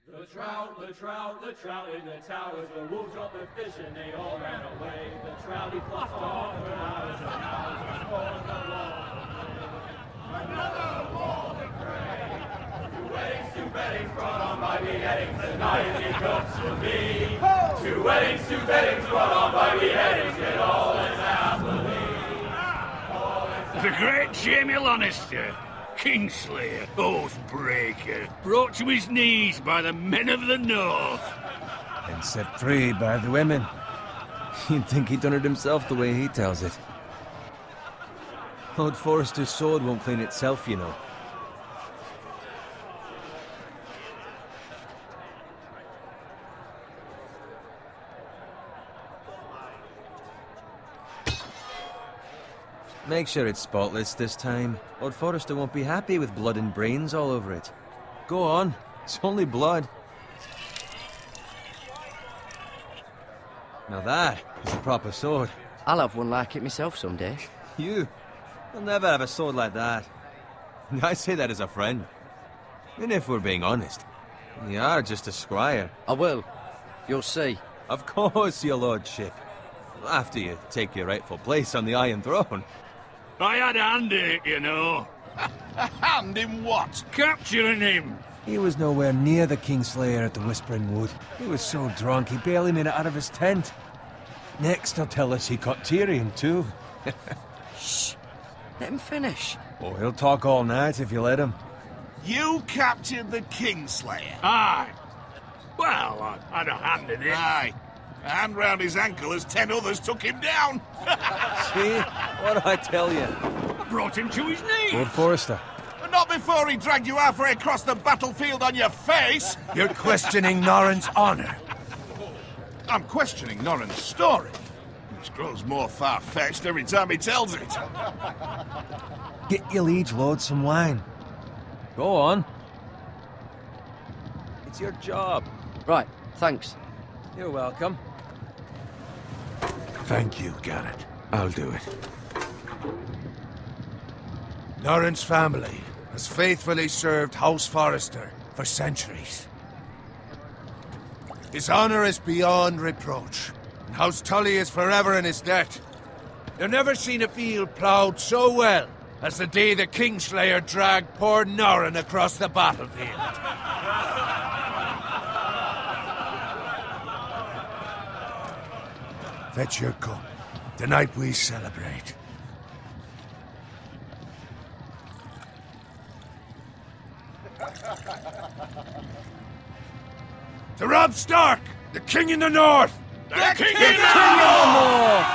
The trout in the towers, the wolves dropped the fish and they all ran away. The trout he flopped off for hours and hours before the law. Another wall to pray. Two weddings brought on by beheadings, the night he cooks for me. Two weddings brought on by beheadings, yet all is happily. The great Jamie Lannister, Kingslayer, Oathbreaker, brought to his knees by the men of the North. And set free by the women. You'd think he'd done it himself the way he tells it. Lord Forrester's sword won't clean itself, you know. Make sure it's spotless this time. Lord Forrester won't be happy with blood and brains all over it. Go on, it's only blood. Now that is a proper sword. I'll have one like it myself someday. You'll never have a sword like that. I say that as a friend. And if we're being honest, you are just a squire. I will. You'll see. Of course, your lordship. After you take your rightful place on the Iron Throne. I had a hand in it, you know. A hand in what? Capturing him. He was nowhere near the Kingslayer at the Whispering Wood. He was so drunk he barely made it out of his tent. Next he'll tell us he caught Tyrion too. Shh. Let him finish. Oh, he'll talk all night if you let him. You captured the Kingslayer? Aye. Well, I had a hand in it. Aye. A hand round his ankle as 10 others took him down. See? What'd I tell you? I brought him to his knees. Lord Forrester. But not before he dragged you halfway across the battlefield on your face. You're questioning Norrin's honor. I'm questioning Norrin's story, which grows more far-fetched every time he tells it. Get your liege lord some wine. Go on. It's your job. Right, thanks. You're welcome. Thank you, Garrett. I'll do it. Norrin's family has faithfully served House Forrester for centuries. His honor is beyond reproach, and House Tully is forever in his debt. They've never seen a field ploughed so well as the day the Kingslayer dragged poor Norrin across the battlefield. Fetch your cup. Tonight we celebrate. To Robb Stark, the King in the North! The King in the North!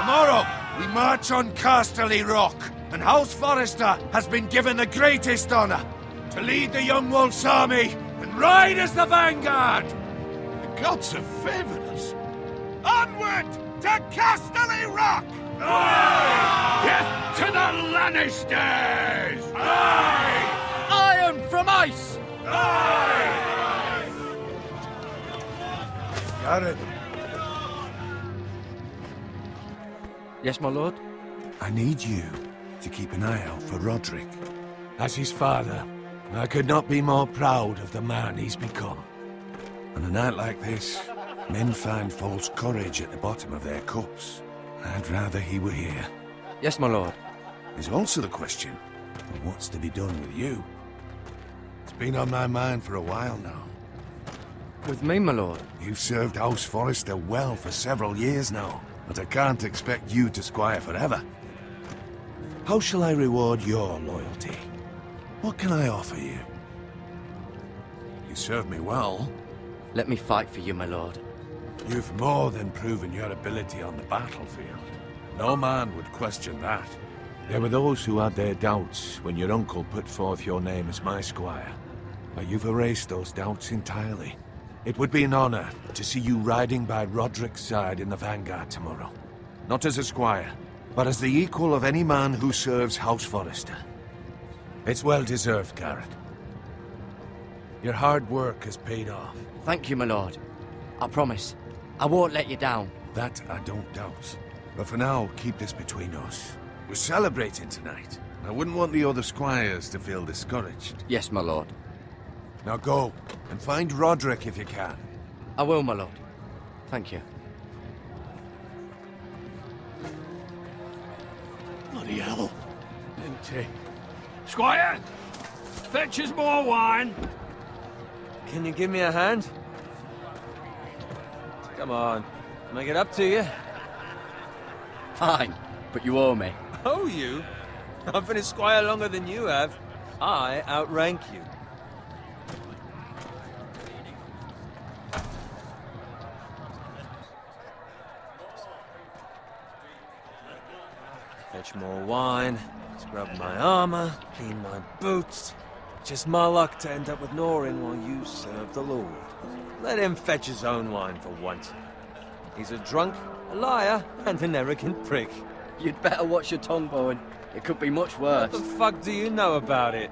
Tomorrow, we march on Casterly Rock, and House Forrester has been given the greatest honor to lead the Young Wolf's army and ride as the vanguard! The gods have favored us. Onward to Casterly Rock! Aye! Death to the Lannisters! Aye! Iron from ice! Aye! Garrett, Yes, my lord? I need you to keep an eye out for Roderick. As his father, I could not be more proud of the man he's become. On a night like this, men find false courage at the bottom of their cups. I'd rather he were here. Yes, my lord. There's also the question of what's to be done with you. It's been on my mind for a while now. With me, my lord? You've served House Forrester well for several years now, but I can't expect you to squire forever. How shall I reward your loyalty? What can I offer you? You served me well. Let me fight for you, my lord. You've more than proven your ability on the battlefield. No man would question that. There were those who had their doubts when your uncle put forth your name as my squire. But you've erased those doubts entirely. It would be an honor to see you riding by Roderick's side in the vanguard tomorrow. Not as a squire, but as the equal of any man who serves House Forrester. It's well deserved, Garrett. Your hard work has paid off. Thank you, my lord. I promise. I won't let you down. That I don't doubt. But for now, keep this between us. We're celebrating tonight. I wouldn't want the other squires to feel discouraged. Yes, my lord. Now go, and find Roderick if you can. I will, my lord. Thank you. Bloody hell. Empty. Squire! Fetch us more wine! Can you give me a hand? Come on. Make it up to you. Fine, but you owe me. Oh, you? I've been a squire longer than you have. I outrank you. Fetch more wine, scrub my armor, clean my boots. Just my luck to end up with Norin while you serve the Lord. Let him fetch his own wine for once. He's a drunk, a liar, and an arrogant prick. You'd better watch your tongue, Bowen. It could be much worse. What the fuck do you know about it?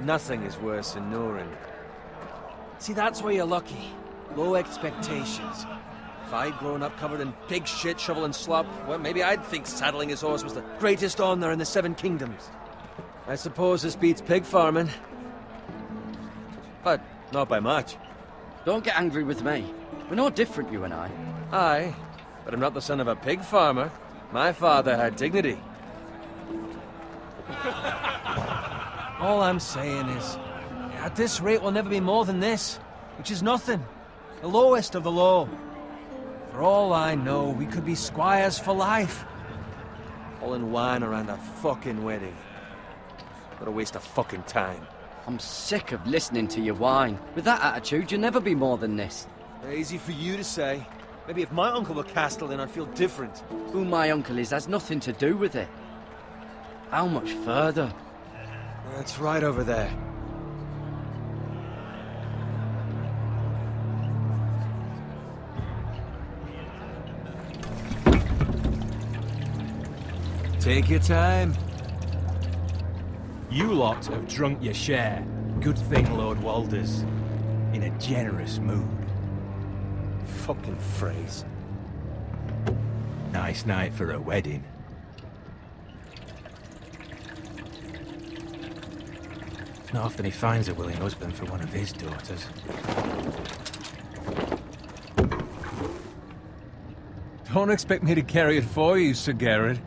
Nothing is worse than Norin. See, that's where you're lucky. Low expectations. If I'd grown up covered in pig shit, shovel and slop, well, maybe I'd think saddling his horse was the greatest honor in the Seven Kingdoms. I suppose this beats pig farming. But not by much. Don't get angry with me. We're no different, you and I. Aye, but I'm not the son of a pig farmer. My father had dignity. All I'm saying is, at this rate we'll never be more than this, which is nothing. The lowest of the low. For all I know, we could be squires for life. Pulling wine around a fucking wedding. What a waste of fucking time. I'm sick of listening to your whine. With that attitude, you'll never be more than this. Easy for you to say. Maybe if my uncle were Castellan, I'd feel different. Who my uncle is has nothing to do with it. How much further? That's right over there. Take your time. You lot have drunk your share. Good thing Lord Walder's in a generous mood. Fucking phrase. Nice night for a wedding. Not often he finds a willing husband for one of his daughters. Don't expect me to carry it for you, Sir Garrett.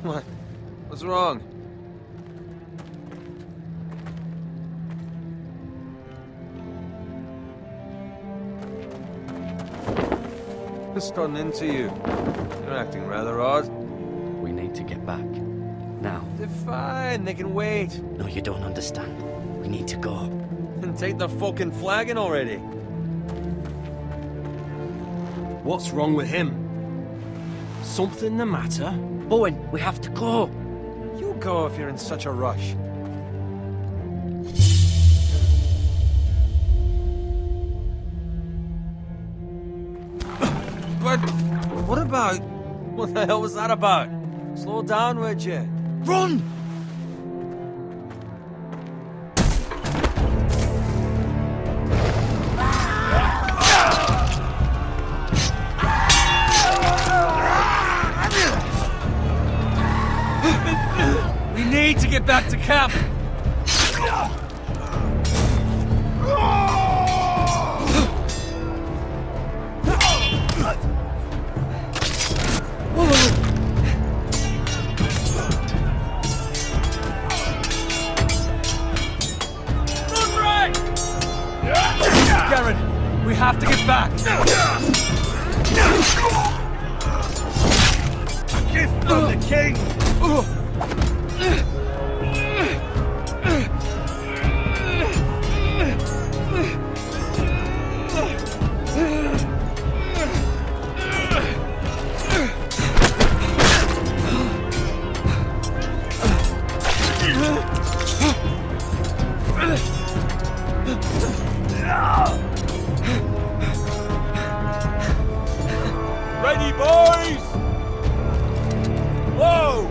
What? What's wrong? Just gotten into you. You're acting rather odd. We need to get back. Now. They're fine, they can wait. No, you don't understand. We need to go. Then take the fucking flagon already. What's wrong with him? Something the matter? Bowen, we have to go. You go if you're in such a rush. But what about... What the hell was that about? Slow down, would you? Run! We need to get back to camp! Garrett, we have to get back! A gift from the king! Ready, boys! Whoa!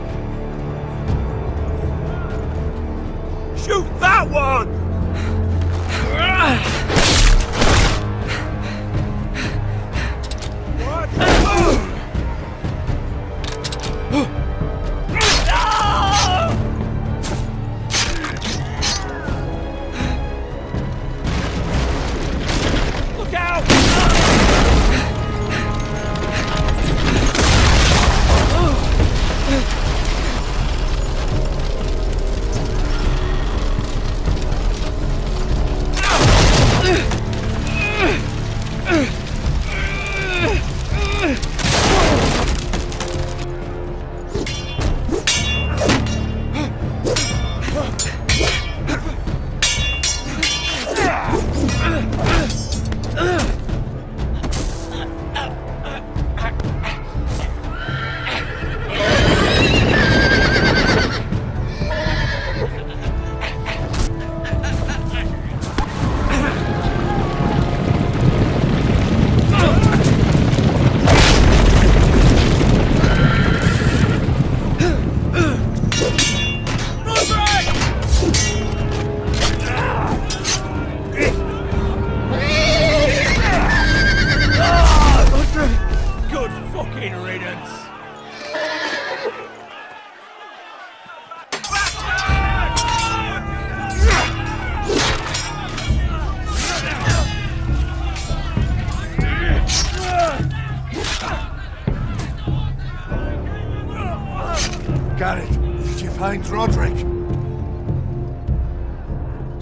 Garrett, did you find Roderick?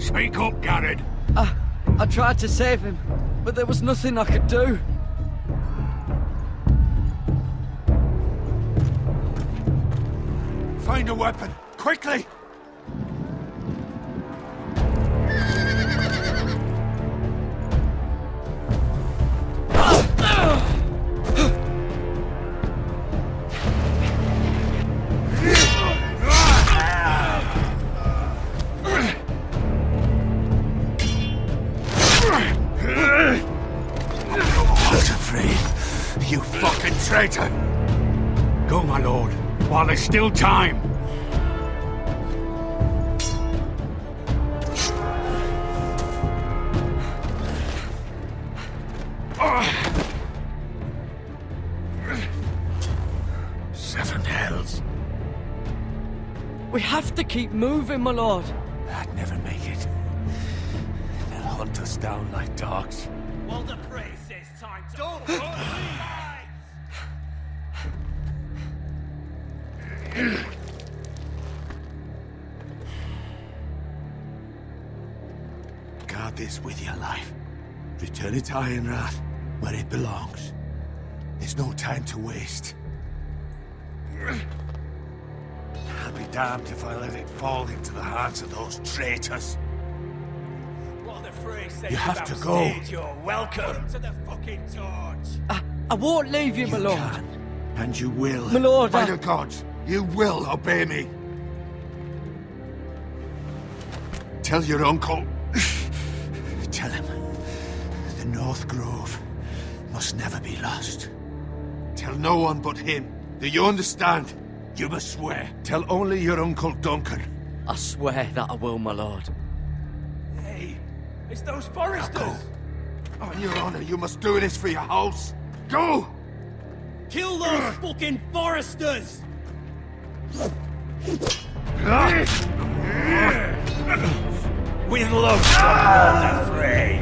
Speak up, Garrett. I tried to save him, but there was nothing I could do. Find a weapon, quickly! You fucking traitor! Go, my lord, while there's still time. Seven hells. We have to keep moving, my lord. I'd never make it. They'll hunt us down like dogs. Well, the priest says time to... Don't hurt Guard this with your life. Return it to Ironrath, where it belongs. There's no time to waste. I'll be damned if I let it fall into the hands of those traitors. What the priest says You have about to go. stage, you're welcome to the fucking torch. I won't leave you, my You lord. can, and you will. My lord, By the gods, you will obey me. Tell your uncle. Tell him the North Grove must never be lost. Tell no one but him. Do you understand? You must swear. Tell only your Uncle Duncan. I swear that I will, my lord. Hey, it's those Now foresters. go. On your honor, you must do this for your house. Go! Kill those fucking foresters. With love, not afraid.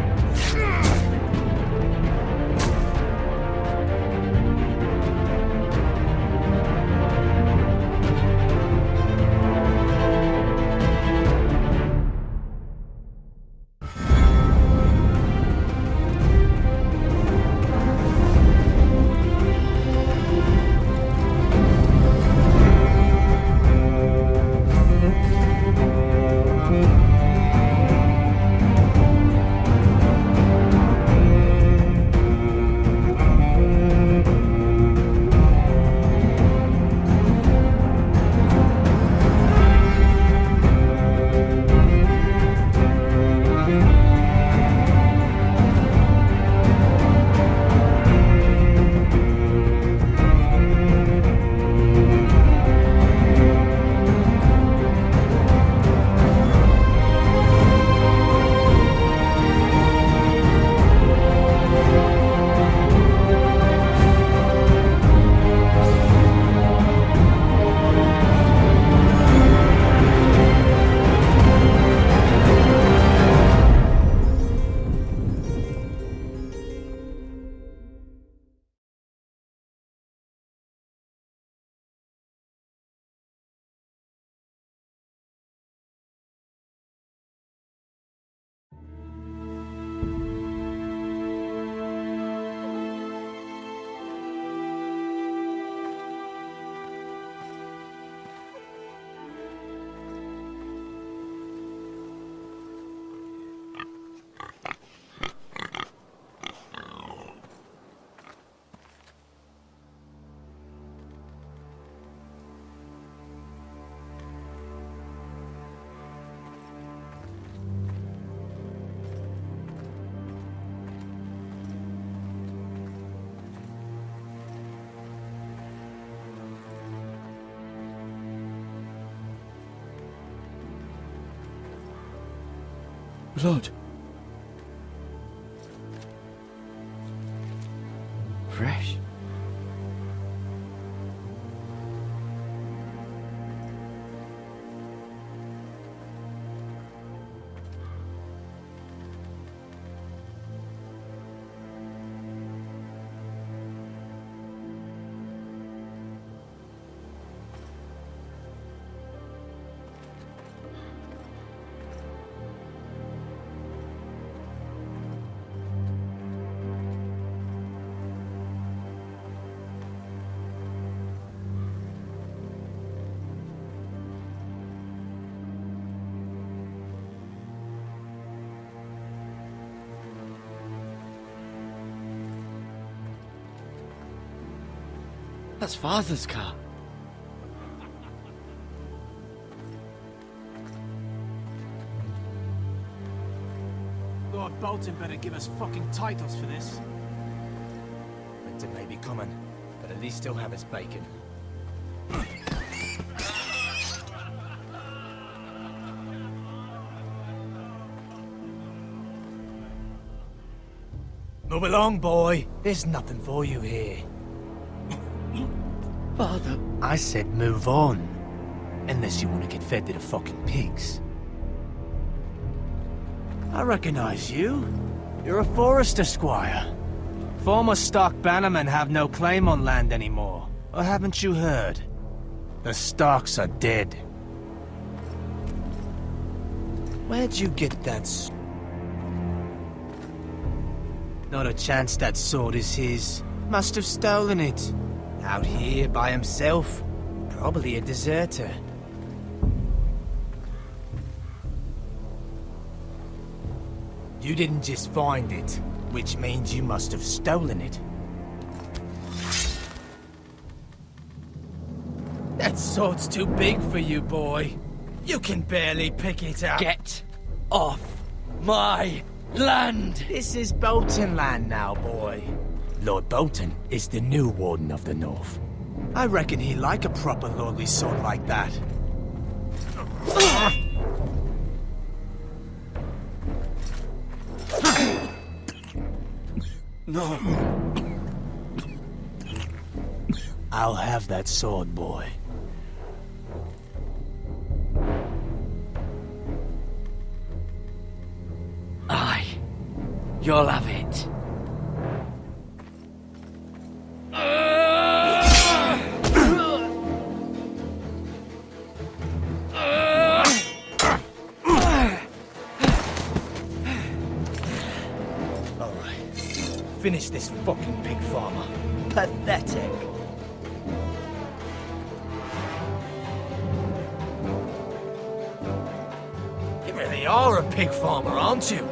Blood. Fresh. That's Father's car. Lord Bolton better give us fucking titles for this. Winter may be coming, but at least he'll have his bacon. Move along, boy. There's nothing for you here. Father. I said move on. Unless you want to get fed to the fucking pigs. I recognize you. You're a Forester squire. Former Stark bannermen have no claim on land anymore. Or haven't you heard? The Starks are dead. Where'd you get that Not a chance that sword is his. Must have stolen it. Out here by himself. Probably a deserter. You didn't just find it, which means you must have stolen it. That sword's too big for you, boy. You can barely pick it up. Get off my land! This is Bolton land now, boy. Lord Bolton is the new Warden of the North. I reckon he'd like a proper lordly sword like that. No. I'll have that sword, boy. Aye. You'll have it. Finish this fucking pig farmer. Pathetic. You really are a pig farmer, aren't you?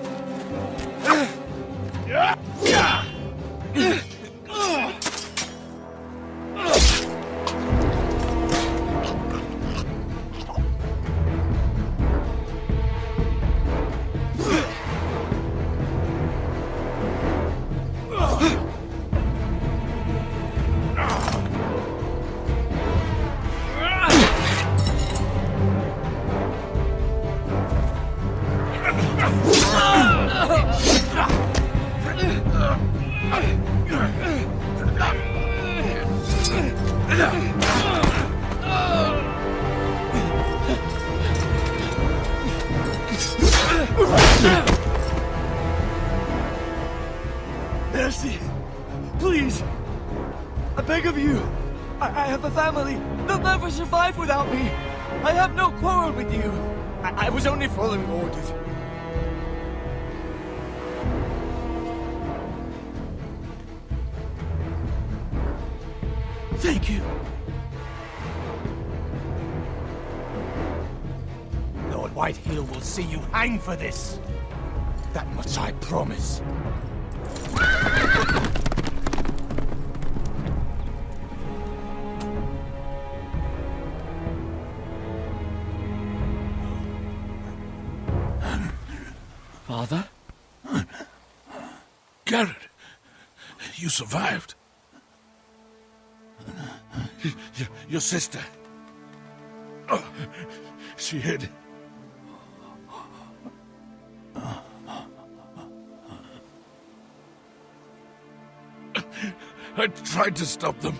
Mercy! Please! I beg of you! I have a family! They'll never survive without me! I have no quarrel with you! I was only following orders. Thank you. Lord Whitehill will see you hang for this. That much I promise. Father? Garrett, you survived. Your sister. Oh, she hid. I tried to stop them.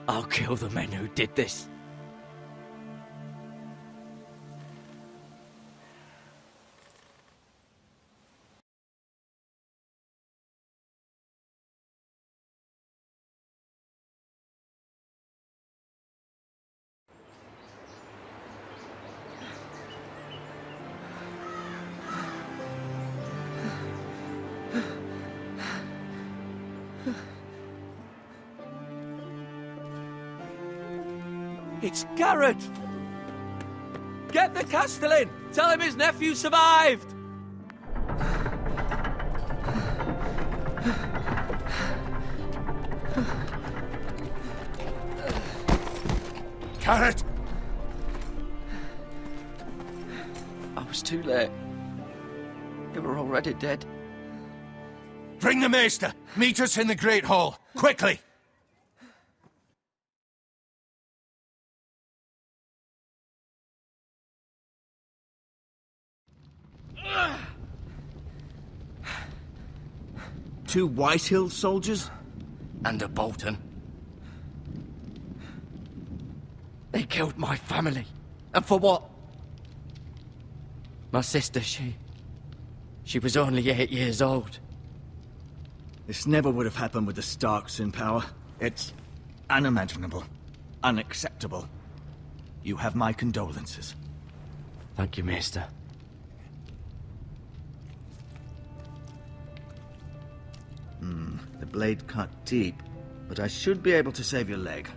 I'll kill the men who did this. It's Garrett! Get the Castellan! Tell him his nephew survived! Garrett! I was too late. They were already dead. Bring the Maester! Meet us in the Great Hall! Quickly! Two Whitehill soldiers? And a Bolton. They killed my family. And for what? My sister, she was only 8 years old. This never would have happened with the Starks in power. It's unimaginable. Unacceptable. You have my condolences. Thank you, Maester. The blade cut deep, but I should be able to save your leg.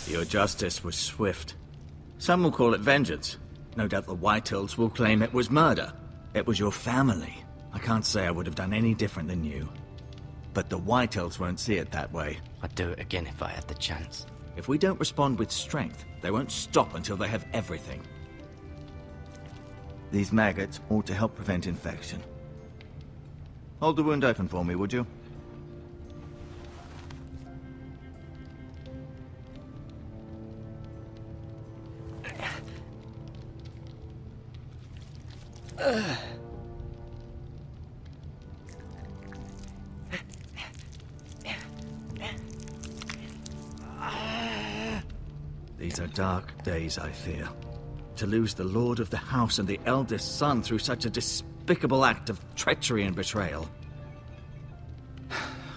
Your justice was swift. Some will call it vengeance. No doubt the Whitehills will claim it was murder. It was your family. I can't say I would have done any different than you. But the Whitehills won't see it that way. I'd do it again if I had the chance. If we don't respond with strength, they won't stop until they have everything. These maggots ought to help prevent infection. Hold the wound open for me, would you? These are dark days, I fear. To lose the lord of the house and the eldest son through such a despicable act of treachery and betrayal.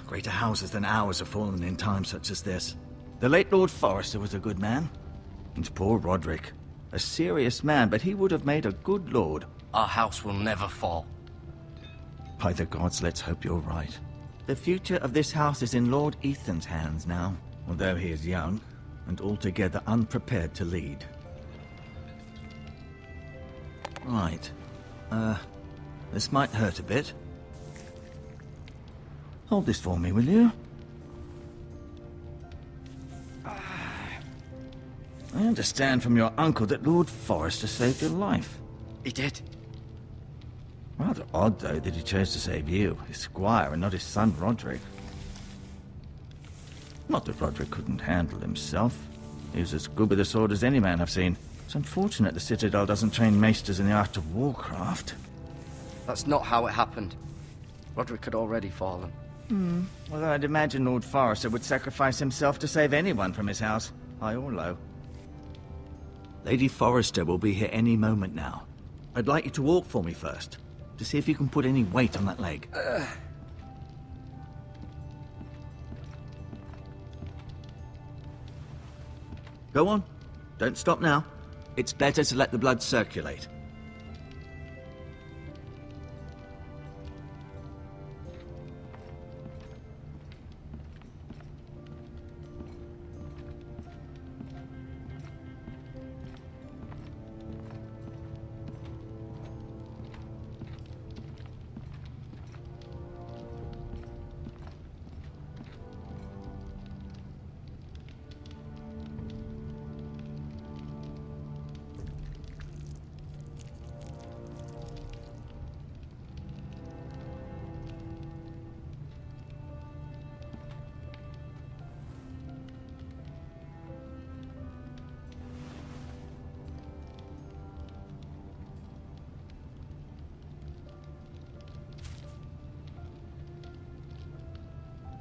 Greater houses than ours have fallen in times such as this. The late Lord Forrester was a good man. And poor Roderick. A serious man, but he would have made a good lord. Our house will never fall. By the gods, let's hope you're right. The future of this house is in Lord Ethan's hands now, although he is young and altogether unprepared to lead. Right. This might hurt a bit. Hold this for me, will you? I understand from your uncle that Lord Forrester saved your life. He did. Rather odd, though, that he chose to save you, his squire, and not his son Roderick. Not that Roderick couldn't handle himself. He was as good with a sword as any man I've seen. It's unfortunate the Citadel doesn't train maesters in the art of warcraft. That's not how it happened. Roderick had already fallen. Well, I'd imagine Lord Forrester would sacrifice himself to save anyone from his house, high or low. Lady Forrester will be here any moment now. I'd like you to walk for me first, to see if you can put any weight on that leg. Go on. Don't stop now. It's better to let the blood circulate.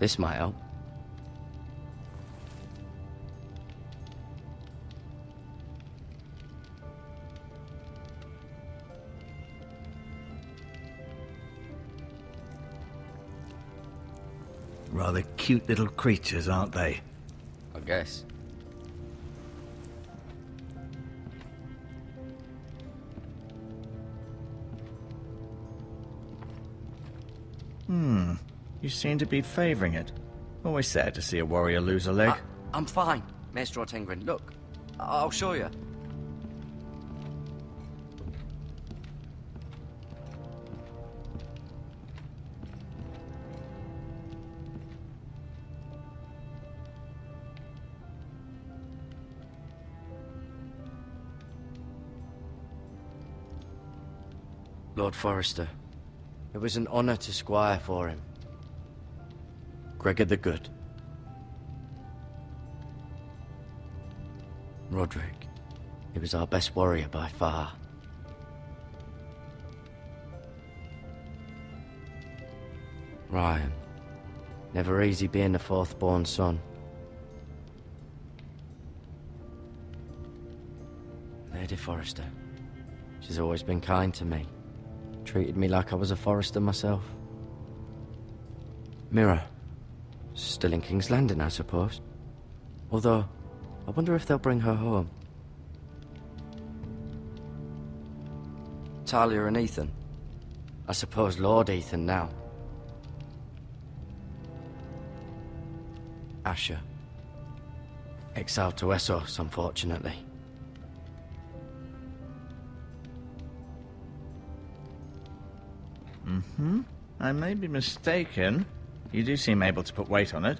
This might help. Rather cute little creatures, aren't they? I guess. You seem to be favoring it. Always sad to see a warrior lose a leg. I'm fine, Maestro Tingrin. Look, I'll show you. Lord Forrester, it was an honor to squire for him. Gregor the Good. Roderick, he was our best warrior by far. Ryan, never easy being the fourth-born son. Lady Forrester, she's always been kind to me. Treated me like I was a Forrester myself. Mirror, still in King's Landing, I suppose. Although, I wonder if they'll bring her home. Talia and Ethan. I suppose Lord Ethan now. Asher. Exiled to Essos, unfortunately. I may be mistaken. You do seem able to put weight on it.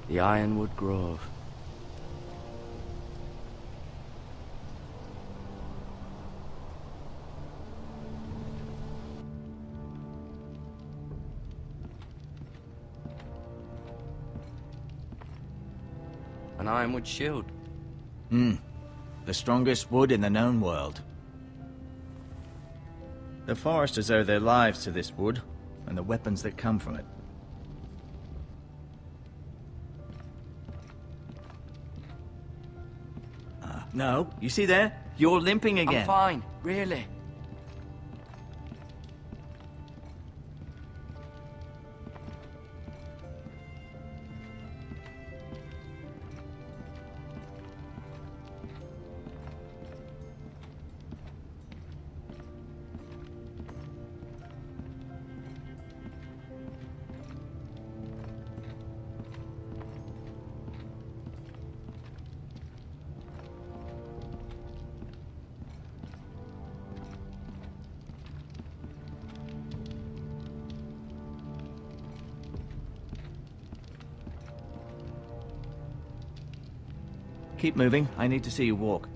The Ironwood Grove. An ironwood shield. The strongest wood in the known world. The Foresters owe their lives to this wood, and the weapons that come from it. No, you see there? You're limping again. I'm fine, really. Keep moving. I need to see you walk.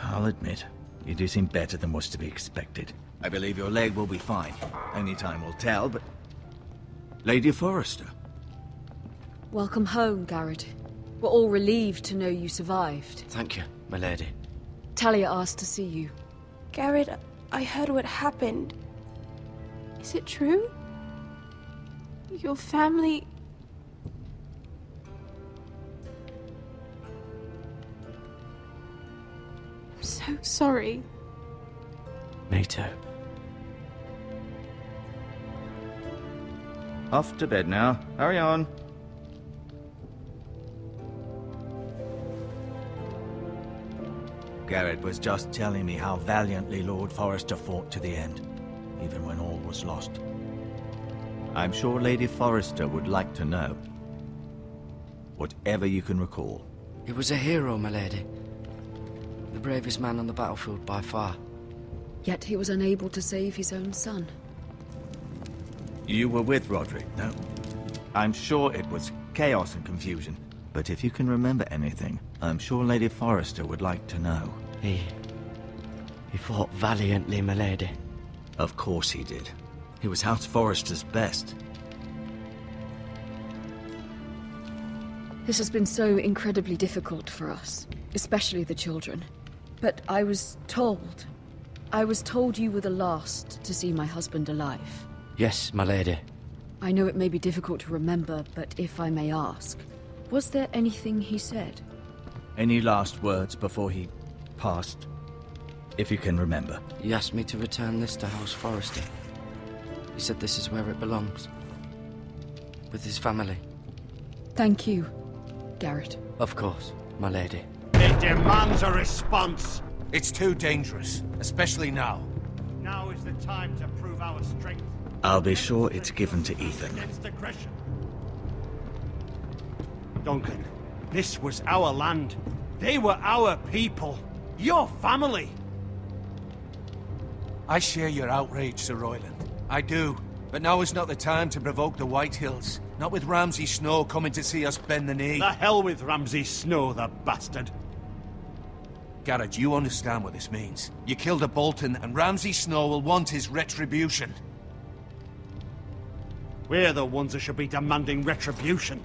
I'll admit, you do seem better than was to be expected. I believe your leg will be fine. Only time will tell, but... Lady Forrester. Welcome home, Garrett. We're all relieved to know you survived. Thank you, my lady. Talia asked to see you. Garrett, I heard what happened. Is it true? Your family... I'm so sorry. Me too. Off to bed now. Hurry on. Garrett was just telling me how valiantly Lord Forrester fought to the end, even when all was lost. I'm sure Lady Forrester would like to know. Whatever you can recall. He was a hero, my lady. The bravest man on the battlefield by far. Yet he was unable to save his own son. You were with Roderick, no? I'm sure it was chaos and confusion. But if you can remember anything, I'm sure Lady Forrester would like to know. He fought valiantly, my lady. Of course he did. He was House Forrester's best. This has been so incredibly difficult for us, especially the children. But I was told you were the last to see my husband alive. Yes, my lady. I know it may be difficult to remember, but if I may ask, was there anything he said? Any last words before he passed? If you can remember. He asked me to return this to House Forrester. He said this is where it belongs. With his family. Thank you, Garrett. Of course, my lady. It demands a response. It's too dangerous, especially now. Now is the time to prove our strength. I'll be sure it's given to Ethan. Against aggression. Duncan, this was our land. They were our people. Your family. I share your outrage, Sir Royland. I do. But now is not the time to provoke the Whitehills. Not with Ramsay Snow coming to see us bend the knee. The hell with Ramsay Snow, the bastard. Garrett, you understand what this means. You killed a Bolton, and Ramsay Snow will want his retribution. We're the ones who should be demanding retribution.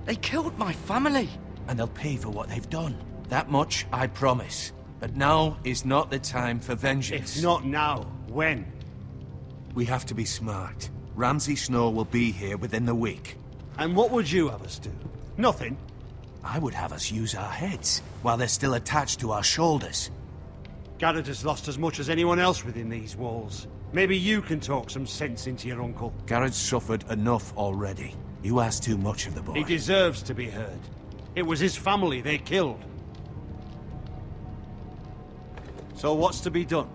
They killed my family. And they'll pay for what they've done. That much, I promise. But now is not the time for vengeance. If not now, when? We have to be smart. Ramsay Snow will be here within the week. And what would you have us do? Nothing? I would have us use our heads, while they're still attached to our shoulders. Garrett has lost as much as anyone else within these walls. Maybe you can talk some sense into your uncle. Garrett's suffered enough already. You ask too much of the boy. He deserves to be heard. It was his family they killed. So what's to be done?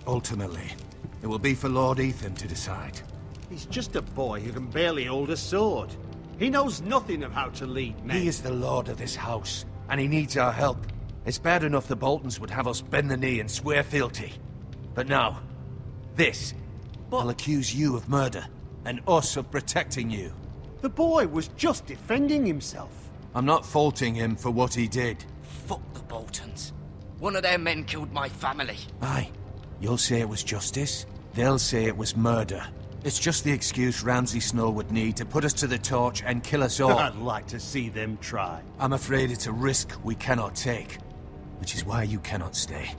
Ultimately, it will be for Lord Ethan to decide. He's just a boy who can barely hold a sword. He knows nothing of how to lead men. He is the lord of this house, and he needs our help. It's bad enough the Boltons would have us bend the knee and swear fealty. But now, this will accuse you of murder, and us of protecting you. The boy was just defending himself. I'm not faulting him for what he did. Fuck the Boltons. One of their men killed my family. Aye. You'll say it was justice. They'll say it was murder. It's just the excuse Ramsay Snow would need to put us to the torch and kill us all. I'd like to see them try. I'm afraid it's a risk we cannot take. Which is why you cannot stay.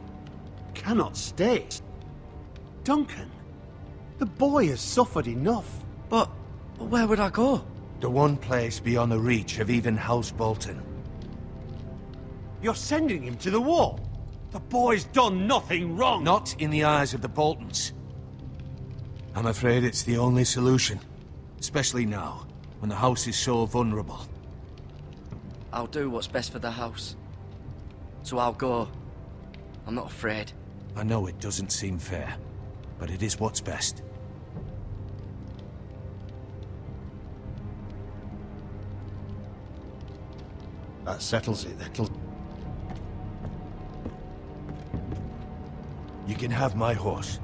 Cannot stay? Duncan, the boy has suffered enough. But where would I go? The one place beyond the reach of even House Bolton. You're sending him to the wall? The boy's done nothing wrong! Not in the eyes of the Boltons. I'm afraid it's the only solution. Especially now, when the house is so vulnerable. I'll do what's best for the house. So I'll go. I'm not afraid. I know it doesn't seem fair, but it is what's best. That settles it. You can have my horse,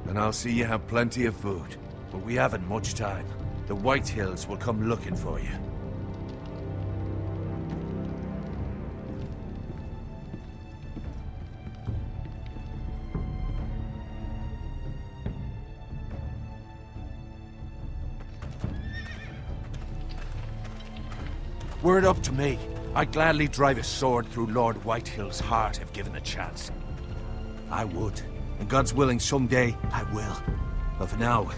and I'll see you have plenty of food. But we haven't much time. The Whitehills will come looking for you. Were it up to me, I'd gladly drive a sword through Lord Whitehill's heart if given the chance. I would. And God's willing, someday I will. But for now,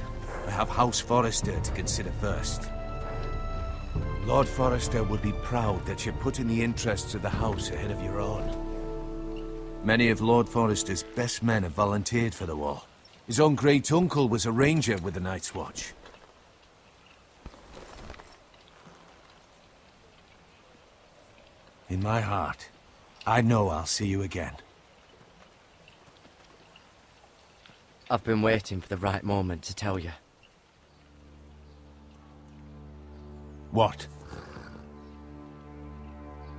I have House Forrester to consider first. Lord Forrester would be proud that you're putting the interests of the house ahead of your own. Many of Lord Forrester's best men have volunteered for the war. His own great-uncle was a ranger with the Night's Watch. In my heart, I know I'll see you again. I've been waiting for the right moment to tell you. What?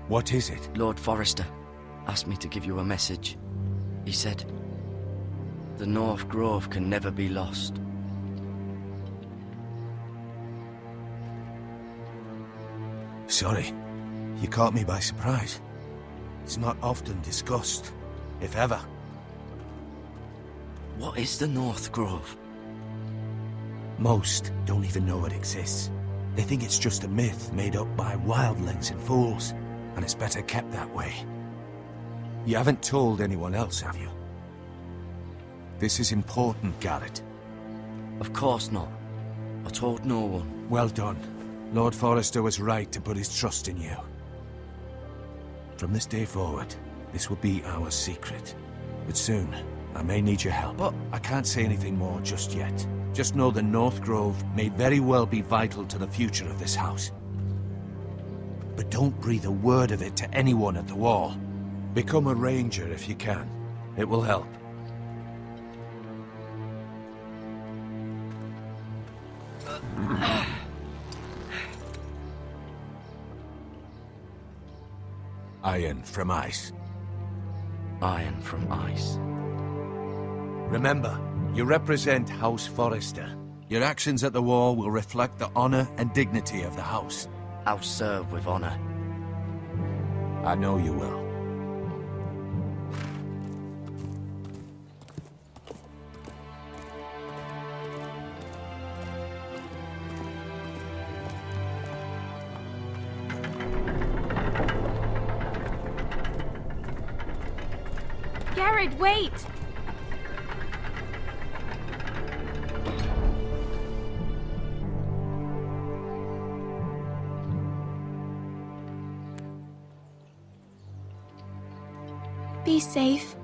What is it? Lord Forrester asked me to give you a message. He said, the North Grove can never be lost. Sorry. You caught me by surprise. It's not often discussed, if ever. What is the North Grove? Most don't even know it exists. They think it's just a myth made up by wildlings and fools, and it's better kept that way. You haven't told anyone else, have you? This is important, Garrett. Of course not. I told no one. Well done. Lord Forrester was right to put his trust in you. From this day forward, this will be our secret. But soon, I may need your help. But I can't say anything more just yet. Just know the North Grove may very well be vital to the future of this house. But don't breathe a word of it to anyone at the Wall. Become a ranger if you can. It will help. Iron from ice. Iron from ice. Remember, you represent House Forrester. Your actions at the Wall will reflect the honor and dignity of the house. I'll serve with honor. I know you will. Garrett, wait! Be safe.